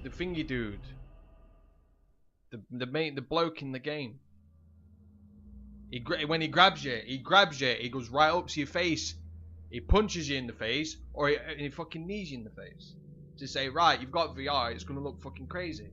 the thingy dude, the bloke in the game. When he grabs you, he goes right up to your face, he punches you in the face, or he fucking knees you in the face. To say, right, you've got VR, it's gonna look fucking crazy.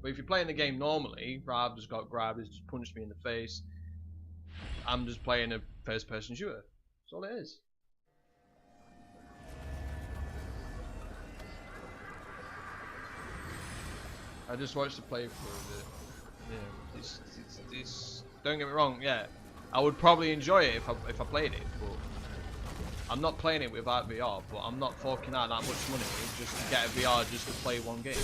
But if you're playing the game normally, right, I've just got grabbed, he's just punched me in the face. I'm just playing a first-person shooter. That's all it is. I just watched the playthrough of it. Yeah, it's don't get me wrong. Yeah, I would probably enjoy it if I played it, but I'm not playing it without VR. But I'm not forking out that much money just to get a VR just to play one game.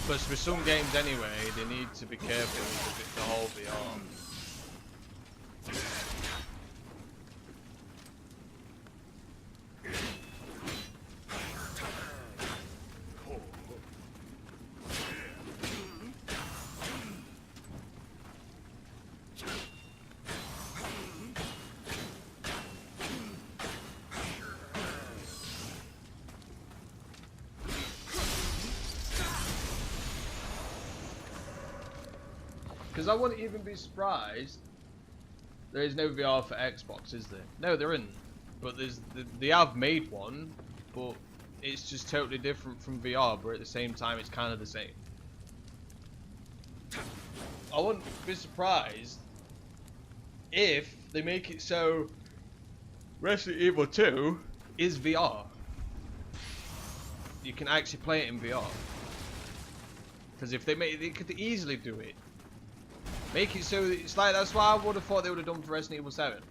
But for some games anyway, they need to be careful with the whole VR. Because I wouldn't even be surprised. There is no VR for Xbox, is there? No, there isn't. But they have made one, but it's just totally different from VR. But at the same time, it's kind of the same. I wouldn't be surprised if they make it so Resident Evil 2 is VR. You can actually play it in VR. Because if they could easily do it. Make it so it's like, that's what I would have thought they would have done for Resident Evil 7.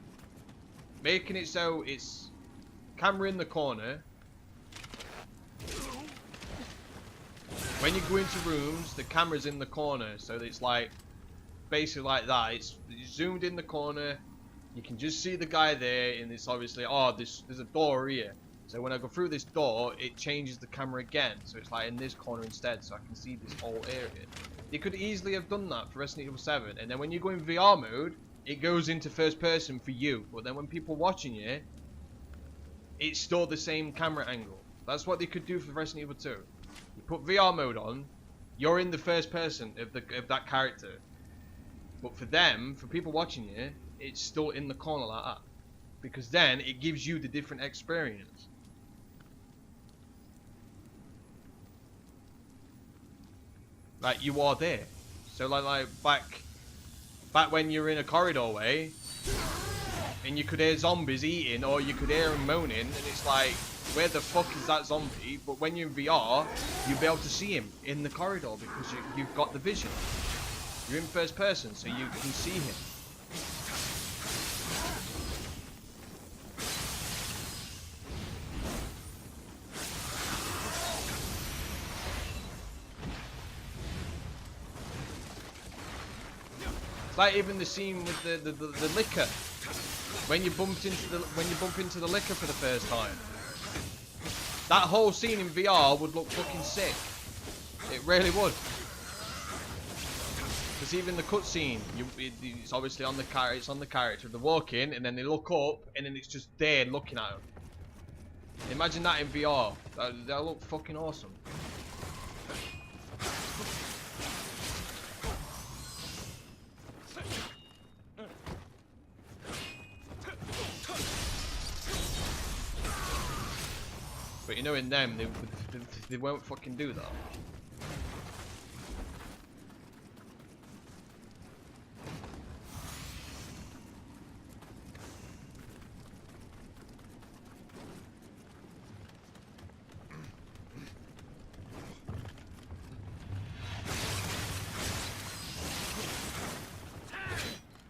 Making it so it's camera in the corner. When you go into rooms, the camera's in the corner, so it's like basically like that. It's zoomed in the corner. You can just see the guy there, and it's obviously, oh, there's a door here. So when I go through this door, it changes the camera again. So it's like in this corner instead, so I can see this whole area. They could easily have done that for Resident Evil 7, and then when you go in VR mode, it goes into first person for you. But then when people watching you, it's still the same camera angle. That's what they could do for Resident Evil 2. You put VR mode on, you're in the first person of that character. But for them, for people watching you, it's still in the corner like that. Because then it gives you the different experience. Like you are there. So like back when you're in a corridor way, and you could hear zombies eating, or you could hear them moaning, and it's like, where the fuck is that zombie? But when you're in VR, you'll be able to see him in the corridor because you've got the vision. You're in first person, so you can see him. Like even the scene with the liquor, when you bump into the liquor for the first time. That whole scene in VR would look fucking sick. It really would. Because even the cutscene, it's obviously on the character. It's on the character. They walk in and then they look up and then it's just there looking at them. Imagine that in VR. That'll look fucking awesome. But you know, in them, they won't fucking do that.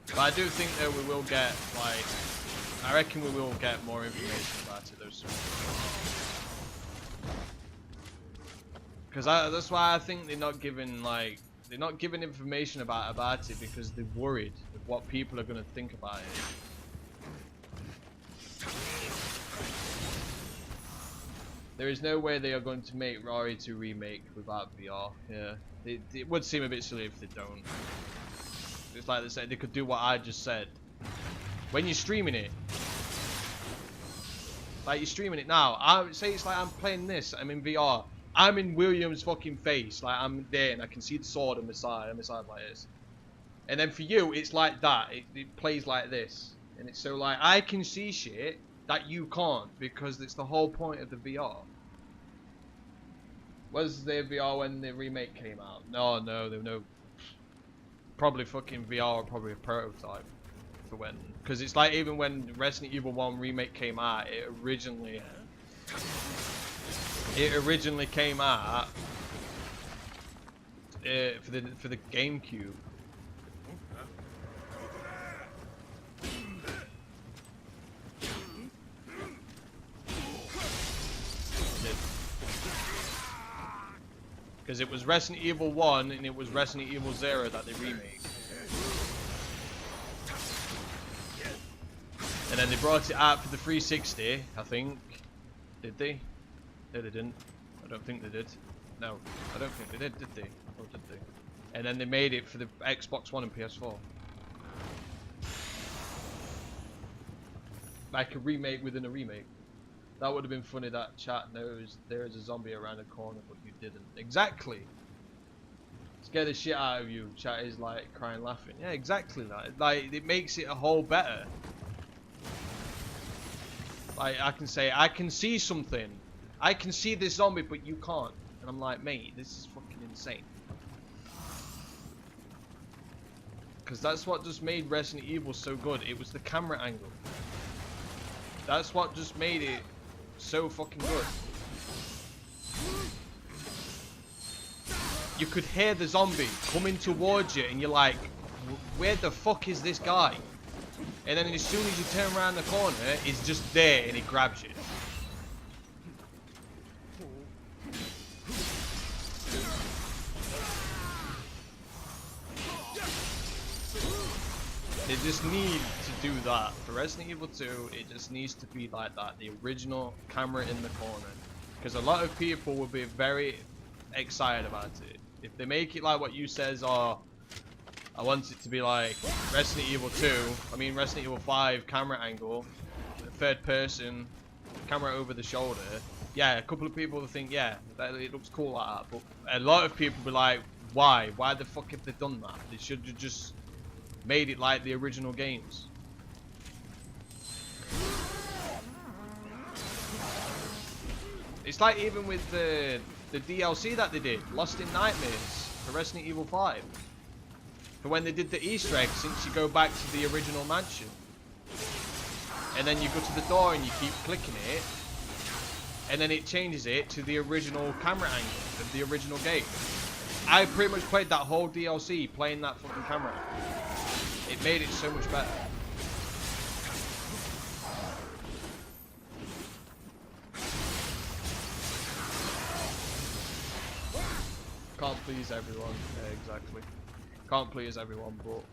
But I do think that we will get, like, I reckon we will get more information about it though soon. Because that's why I think they're not giving information about it, because they're worried of what people are going to think about it. There is no way they are going to make Rory 2 remake without VR. Yeah, it would seem a bit silly if they don't. It's like they said they could do what I just said. When you're streaming it, like you're streaming it now, I say it's like I'm playing this. I'm in VR. I'm in William's fucking face. Like I'm there and I can see the sword on my side like this. And then for you, it's like that. It plays like this. And it's so like, I can see shit that you can't because it's the whole point of the VR. Was there VR when the remake came out? No, there was no. Probably fucking VR or probably a prototype for when. Because it's like even when Resident Evil 1 remake came out, it originally came out for the GameCube. Because it was Resident Evil 1 and it was Resident Evil 0 that they remade. And then they brought it out for the 360, I think. Did they? No, they didn't. I don't think they did. No, I don't think they did they? Or did they? And then they made it for the Xbox One and PS4. Like a remake within a remake. That would have been funny, that chat knows there is a zombie around the corner, but you didn't. Exactly! Scare the shit out of you. Chat is like crying, laughing. Yeah, exactly that. Like, it makes it a whole better. Like, I can say, I can see something. I can see this zombie, but you can't. And I'm like, mate, this is fucking insane. Because that's what just made Resident Evil so good. It was the camera angle. That's what just made it so fucking good. You could hear the zombie coming towards you and you're like, where the fuck is this guy? And then as soon as you turn around the corner, he's just there and he grabs you. They just need to do that. For Resident Evil 2, it just needs to be like that. The original camera in the corner. Because a lot of people will be very excited about it. If they make it like what you says, or I want it to be like Resident Evil 2, I mean Resident Evil 5 camera angle, third person, camera over the shoulder. Yeah, a couple of people will think, yeah, it looks cool like that. But a lot of people will be like, why? Why the fuck have they done that? They should have just made it like the original games. It's like even with the DLC that they did, Lost in Nightmares for Resident Evil 5. For when they did the Easter egg, since you go back to the original mansion. And then you go to the door and you keep clicking it. And then it changes it to the original camera angle of the original game. I pretty much played that whole DLC playing that fucking camera. It made it so much better. Can't please everyone. Yeah, exactly. Can't please everyone, but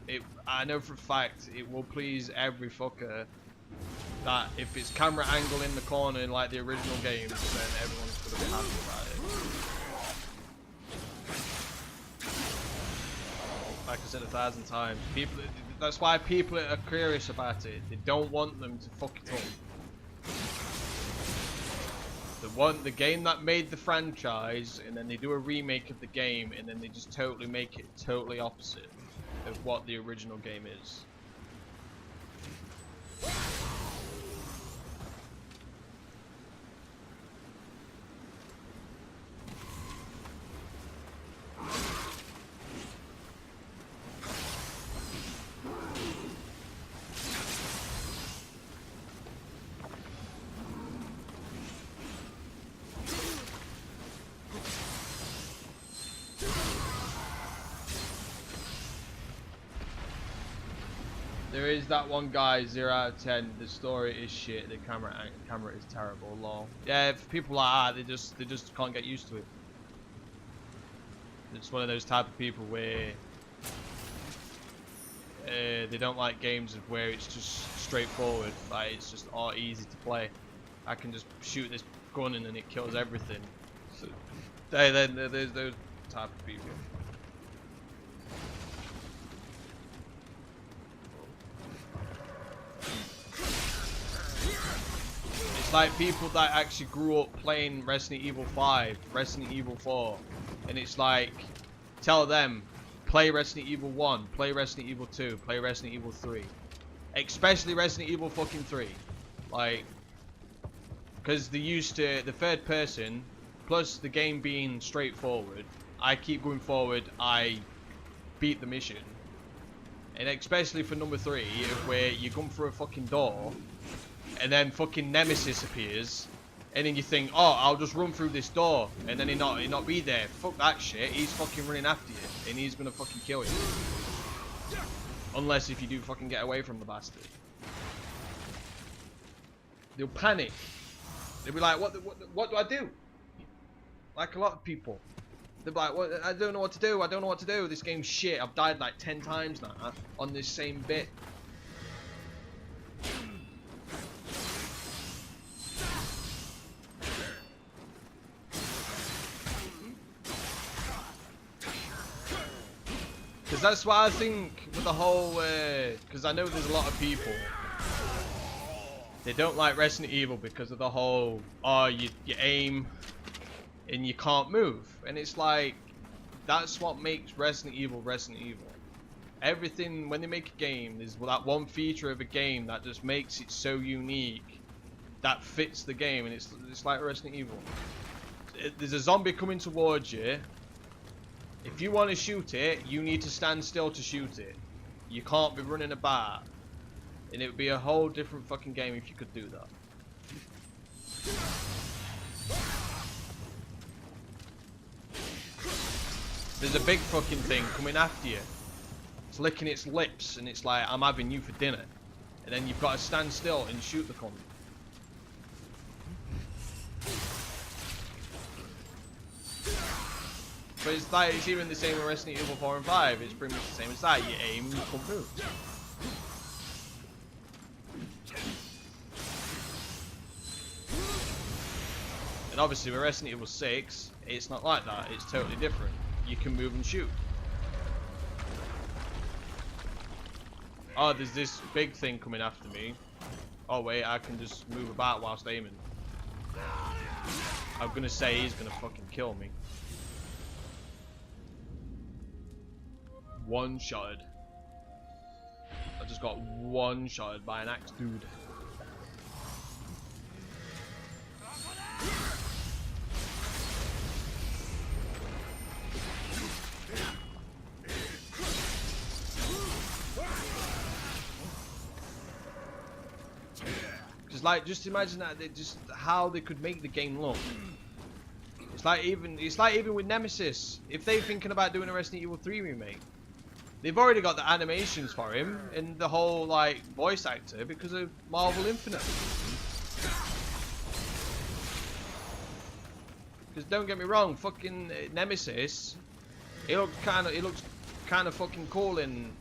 I know for a fact it will please every fucker that if it's camera angle in the corner like the original games, then everyone's gonna be happy about it. Like I said 1,000 times, that's why people are curious about it. They don't want them to fuck it up. They want the game that made the franchise, and then they do a remake of the game, and then they just totally make it totally opposite of what the original game is. There is that one guy, 0 out of 10. The story is shit. The camera is terrible. Lol. Yeah, if people like that, they just can't get used to it. It's one of those type of people where they don't like games of where it's just straightforward. Like it's just all easy to play. I can just shoot this gun and then it kills everything. So there's those type of people. It's like people that actually grew up playing Resident Evil 5, Resident Evil 4, and it's like, tell them, play Resident Evil 1, play Resident Evil 2, play Resident Evil 3. Especially Resident Evil fucking 3. Like, because they used to, the third person, plus the game being straightforward, I keep going forward, I beat the mission. And especially for number 3, where you come through a fucking door, and then fucking Nemesis appears, and then you think, oh, I'll just run through this door, and then he not be there. Fuck that shit. He's fucking running after you, and he's gonna fucking kill you. Unless if you do fucking get away from the bastard. They'll panic. They'll be like, what do I do? Like a lot of people. They'll be like, I don't know what to do. I don't know what to do. This game's shit. I've died like 10 times now on this same bit. Because that's what I think with the whole, because I know there's a lot of people, they don't like Resident Evil because of the whole, oh, you aim and you can't move. And it's like, that's what makes Resident Evil Resident Evil. Everything, when they make a game, there's that one feature of a game that just makes it so unique, that fits the game, and it's like Resident Evil. There's a zombie coming towards you. If you want to shoot it, you need to stand still to shoot it. You can't be running about. And it would be a whole different fucking game if you could do that. There's a big fucking thing coming after you. It's licking its lips and it's like, I'm having you for dinner. And then you've got to stand still and shoot the cunt. But it's like, it's even the same with Resident Evil 4 and 5. It's pretty much the same as that. You aim and you can't move. And obviously with Resident Evil 6, it's not like that. It's totally different. You can move and shoot. Oh, there's this big thing coming after me. Oh wait, I can just move about whilst aiming. I'm gonna say he's gonna fucking kill me. One-shotted. I just got one-shotted by an axe dude. Just imagine that just how they could make the game look. It's like even with Nemesis, if they're thinking about doing a Resident Evil 3 remake, they've already got the animations for him and the whole like voice actor because of Marvel Infinite. Because don't get me wrong, fucking Nemesis, he looks kind of fucking cool in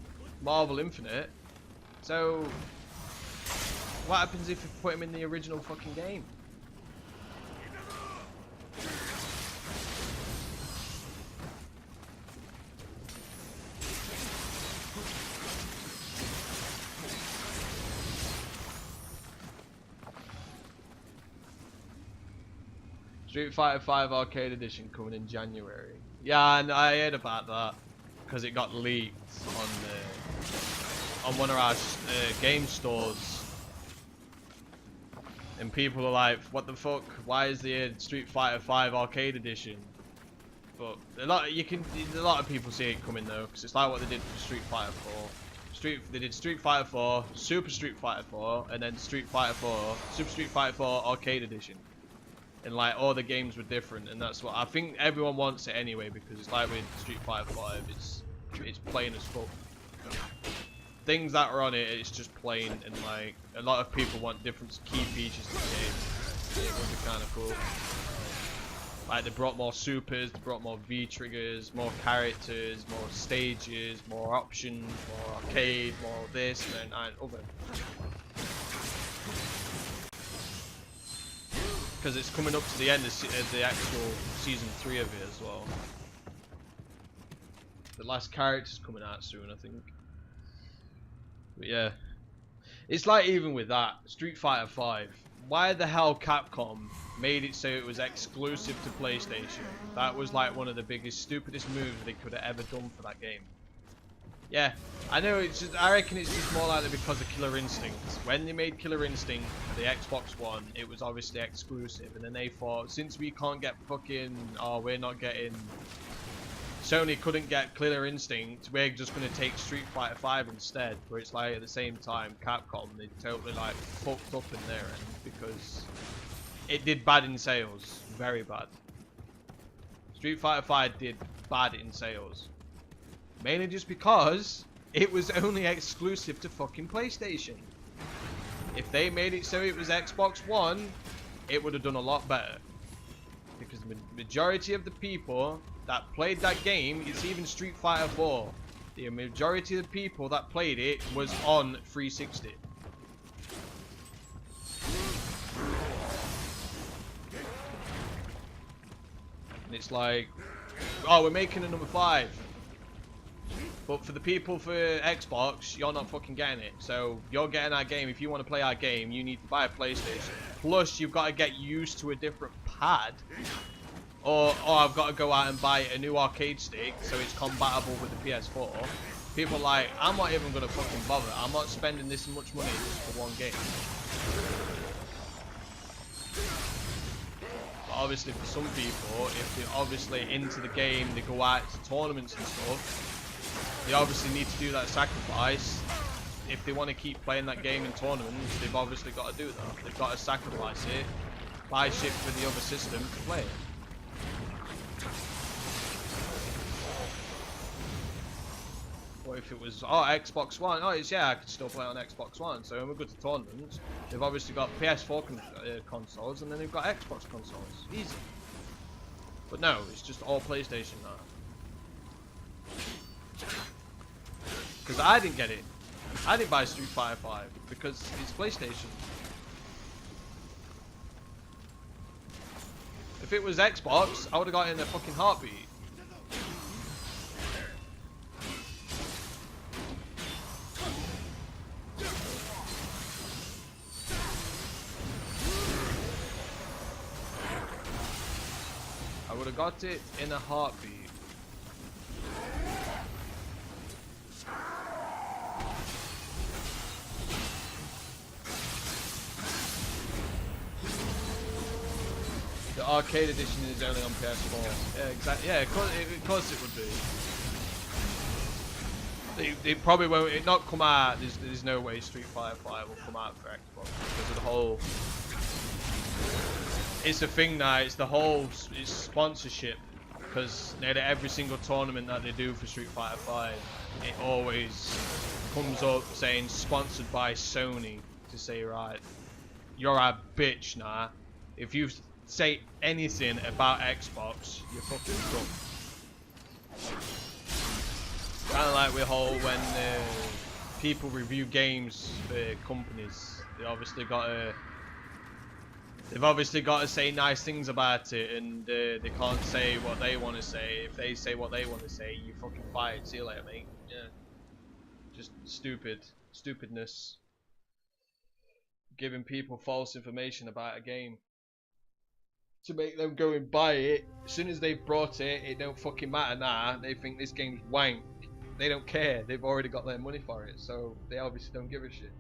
Marvel Infinite. So what happens if you put him in the original fucking game? Street Fighter 5 Arcade Edition coming in January. Yeah, I heard about that because it got leaked on one of our game stores. And people are like, what the fuck? Why is there Street Fighter 5 Arcade Edition? But a lot of people see it coming though, because it's like what they did for Street Fighter 4. They did Street Fighter 4, Super Street Fighter 4, and then Street Fighter 4, Super Street Fighter 4 Arcade Edition. And like all the games were different, and that's what I think everyone wants it anyway, because it's like with Street Fighter 5, it's plain as fuck. Things that are on it, it's just plain, and like a lot of people want different key features to the game. It would be kind of cool. Like they brought more supers, they brought more V triggers, more characters, more stages, more options, more arcade, more this and other. because it's coming up to the end of the actual season 3 of it as well. The last character's coming out soon, I think. But yeah, it's like even with that Street Fighter 5. Why the hell Capcom made it so it was exclusive to PlayStation? That was like one of the biggest, stupidest moves they could have ever done for that game. Yeah, I know. It's just, I reckon it's just more likely because of Killer Instinct. When they made Killer Instinct for the Xbox One, it was obviously exclusive, and then they thought, since we can't get fucking, we're not getting, Sony couldn't get Killer Instinct, we're just gonna take Street Fighter 5 instead. But it's like at the same time, Capcom, they totally like fucked up in their end because it did bad in sales, very bad. Street Fighter 5 did bad in sales. Mainly just because it was only exclusive to fucking PlayStation. If they made it so it was Xbox One, it would have done a lot better. Because the majority of the people that played that game, it's even Street Fighter 4. The majority of the people that played it was on 360. And it's like, oh, we're making a number 5. But for the people for Xbox, you're not fucking getting it. So you're getting our game. If you want to play our game, you need to buy a PlayStation. Plus, you've got to get used to a different pad. Or I've got to go out and buy a new arcade stick so it's compatible with the PS4. People are like, I'm not even going to fucking bother. I'm not spending this much money just for one game. But obviously for some people, if they're obviously into the game, they go out to tournaments and stuff, they obviously need to do that sacrifice. If they want to keep playing that game in tournaments, they've obviously got to do that. They've got to sacrifice it, buy shit for the other system to play it. Or if it was, Xbox One, yeah, I could still play on Xbox One. So when we go to tournaments, they've obviously got PS4 consoles, and then they've got Xbox consoles. Easy. But no, it's just all PlayStation now. Because I didn't get it. I didn't buy Street Fighter 5 because it's PlayStation. If it was Xbox, I would have got it in a fucking heartbeat. I would have got it in a heartbeat. The arcade edition is only on PS4. Yeah, exactly. Yeah, of course it would be. They probably won't. It not come out. There's no way Street Fighter 5 will come out for Xbox because of the whole. It's a thing now. It's the whole. It's sponsorship because nearly every single tournament that they do for Street Fighter 5, it always comes up saying sponsored by Sony to say, right, you're a bitch now. If you say anything about Xbox, you're fucking dumb. Kind of like with when people review games for companies, they've obviously got to say nice things about it, and they can't say what they want to say. If they say what they want to say, you fucking fired. See you later, mate. Yeah, just stupidness, giving people false information about a game to make them go and buy it. As soon as they've brought it, it don't fucking matter now. They think this game's wank. They don't care. They've already got their money for it, so they obviously don't give a shit.